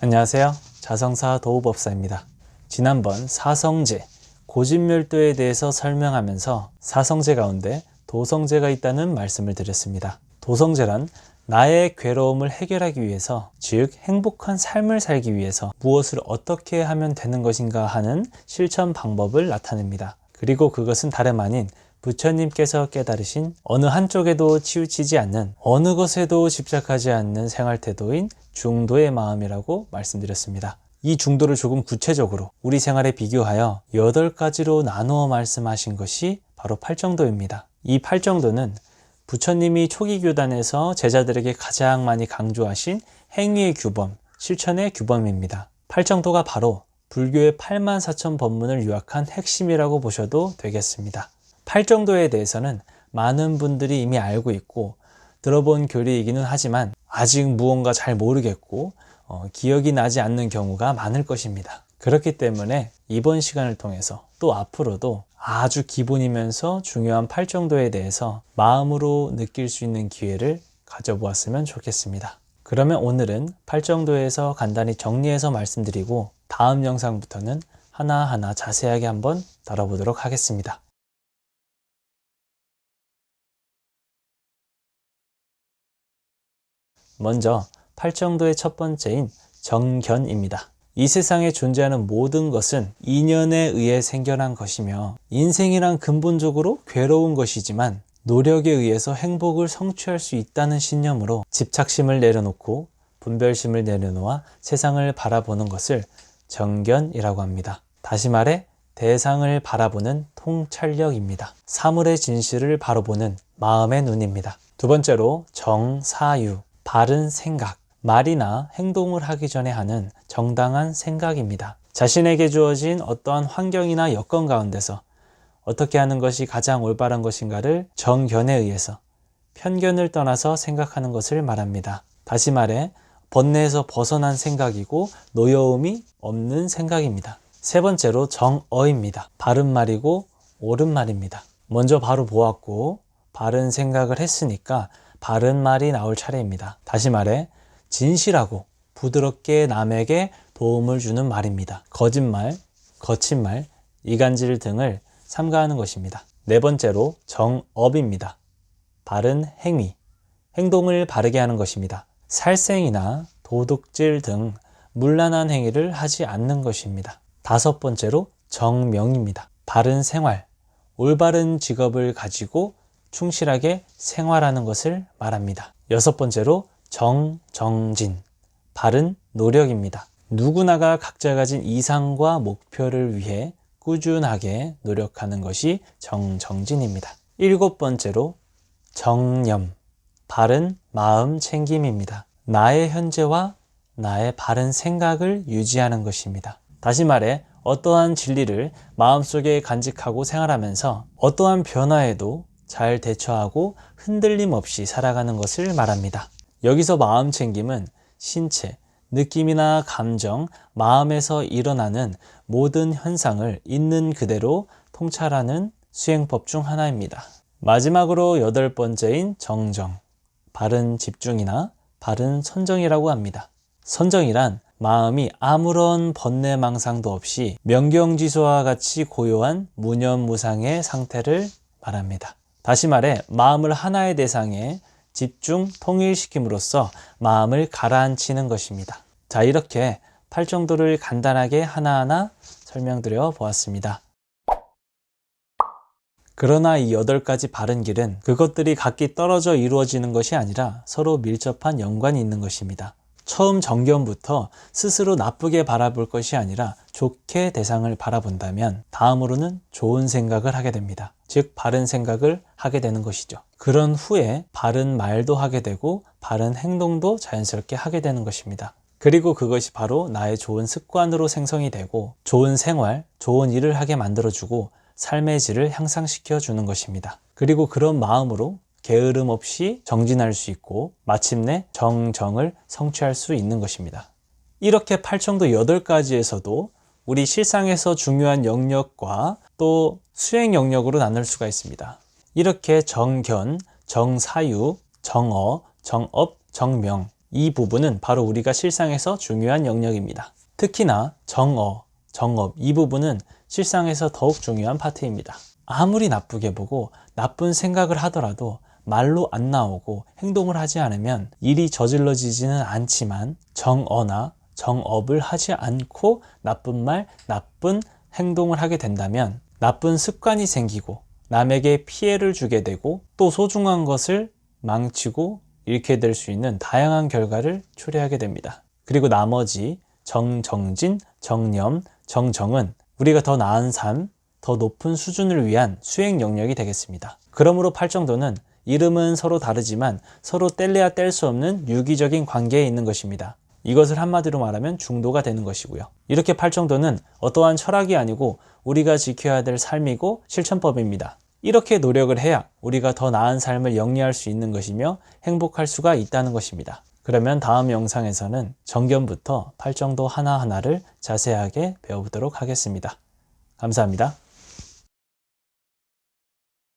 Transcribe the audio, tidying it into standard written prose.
안녕하세요. 자성사 도우법사입니다. 지난번 사성제, 고진멸도에 대해서 설명하면서 사성제 가운데 도성제가 있다는 말씀을 드렸습니다. 도성제란 나의 괴로움을 해결하기 위해서, 즉 행복한 삶을 살기 위해서 무엇을 어떻게 하면 되는 것인가 하는 실천 방법을 나타냅니다. 그리고 그것은 다름 아닌 부처님께서 깨달으신 어느 한쪽에도 치우치지 않는, 어느 것에도 집착하지 않는 생활태도인 중도의 마음이라고 말씀드렸습니다. 이 중도를 조금 구체적으로 우리 생활에 비교하여 8가지로 나누어 말씀하신 것이 바로 팔정도입니다. 이 팔정도는 부처님이 초기 교단에서 제자들에게 가장 많이 강조하신 행위의 규범, 실천의 규범입니다. 팔정도가 바로 불교의 84,000 법문을 요약한 핵심이라고 보셔도 되겠습니다. 팔정도에 대해서는 많은 분들이 이미 알고 있고 들어본 교리이기는 하지만 아직 무언가 잘 모르겠고 기억이 나지 않는 경우가 많을 것입니다. 그렇기 때문에 이번 시간을 통해서 또 앞으로도 아주 기본이면서 중요한 팔정도에 대해서 마음으로 느낄 수 있는 기회를 가져보았으면 좋겠습니다. 그러면 오늘은 팔정도에서 간단히 정리해서 말씀드리고 다음 영상부터는 하나하나 자세하게 한번 다뤄보도록 하겠습니다. 먼저 팔정도의 첫 번째인 정견입니다. 이 세상에 존재하는 모든 것은 인연에 의해 생겨난 것이며 인생이란 근본적으로 괴로운 것이지만 노력에 의해서 행복을 성취할 수 있다는 신념으로 집착심을 내려놓고 분별심을 내려놓아 세상을 바라보는 것을 정견이라고 합니다. 다시 말해 대상을 바라보는 통찰력입니다. 사물의 진실을 바로 보는 마음의 눈입니다. 두 번째로 정사유, 바른 생각, 말이나 행동을 하기 전에 하는 정당한 생각입니다. 자신에게 주어진 어떠한 환경이나 여건 가운데서 어떻게 하는 것이 가장 올바른 것인가를 정견에 의해서 편견을 떠나서 생각하는 것을 말합니다. 다시 말해 번뇌에서 벗어난 생각이고 노여움이 없는 생각입니다. 세 번째로 정어입니다. 바른 말이고 옳은 말입니다. 먼저 바로 보았고 바른 생각을 했으니까 바른 말이 나올 차례입니다. 다시 말해 진실하고 부드럽게 남에게 도움을 주는 말입니다. 거짓말, 거친 말, 이간질 등을 삼가하는 것입니다. 네 번째로 정업입니다. 바른 행위, 행동을 바르게 하는 것입니다. 살생이나 도둑질 등 문란한 행위를 하지 않는 것입니다. 다섯 번째로 정명입니다. 바른 생활, 올바른 직업을 가지고 충실하게 생활하는 것을 말합니다. 여섯 번째로 정정진, 바른 노력입니다. 누구나가 각자 가진 이상과 목표를 위해 꾸준하게 노력하는 것이 정정진입니다. 일곱 번째로 정념, 바른 마음 챙김입니다. 나의 현재와 나의 바른 생각을 유지하는 것입니다. 다시 말해 어떠한 진리를 마음속에 간직하고 생활하면서 어떠한 변화에도 잘 대처하고 흔들림 없이 살아가는 것을 말합니다. 여기서 마음 챙김은 신체, 느낌이나 감정, 마음에서 일어나는 모든 현상을 있는 그대로 통찰하는 수행법 중 하나입니다. 마지막으로 8번째인 정정, 바른 집중이나 바른 선정이라고 합니다. 선정이란 마음이 아무런 번뇌망상도 없이 명경지수와 같이 고요한 무념무상의 상태를 말합니다. 다시 말해 마음을 하나의 대상에 집중, 통일시킴으로써 마음을 가라앉히는 것입니다. 자, 이렇게 팔정도를 간단하게 하나하나 설명드려 보았습니다. 그러나 이 8가지 바른 길은 그것들이 각기 떨어져 이루어지는 것이 아니라 서로 밀접한 연관이 있는 것입니다. 처음 정견부터 스스로 나쁘게 바라볼 것이 아니라 좋게 대상을 바라본다면 다음으로는 좋은 생각을 하게 됩니다. 즉 바른 생각을 하게 되는 것이죠. 그런 후에 바른 말도 하게 되고 바른 행동도 자연스럽게 하게 되는 것입니다. 그리고 그것이 바로 나의 좋은 습관으로 생성이 되고 좋은 생활, 좋은 일을 하게 만들어주고 삶의 질을 향상시켜 주는 것입니다. 그리고 그런 마음으로 게으름 없이 정진할 수 있고 마침내 정정을 성취할 수 있는 것입니다. 이렇게 팔정도 8가지에서도 우리 실상에서 중요한 영역과 또 수행 영역으로 나눌 수가 있습니다. 이렇게 정견, 정사유, 정어, 정업, 정명 이 부분은 바로 우리가 실상에서 중요한 영역입니다. 특히나 정어, 정업 이 부분은 실상에서 더욱 중요한 파트입니다. 아무리 나쁘게 보고 나쁜 생각을 하더라도 말로 안 나오고 행동을 하지 않으면 일이 저질러지지는 않지만 정어나 정업을 하지 않고 나쁜 말, 나쁜 행동을 하게 된다면 나쁜 습관이 생기고 남에게 피해를 주게 되고 또 소중한 것을 망치고 잃게 될 수 있는 다양한 결과를 초래하게 됩니다. 그리고 나머지 정정진, 정념, 정정은 우리가 더 나은 삶, 더 높은 수준을 위한 수행 영역이 되겠습니다. 그러므로 팔정도는 이름은 서로 다르지만 서로 뗄래야 뗄 수 없는 유기적인 관계에 있는 것입니다. 이것을 한마디로 말하면 중도가 되는 것이고요. 이렇게 팔정도는 어떠한 철학이 아니고 우리가 지켜야 될 삶이고 실천법입니다. 이렇게 노력을 해야 우리가 더 나은 삶을 영위할 수 있는 것이며 행복할 수가 있다는 것입니다. 그러면 다음 영상에서는 정견부터 팔정도 하나하나를 자세하게 배워보도록 하겠습니다. 감사합니다.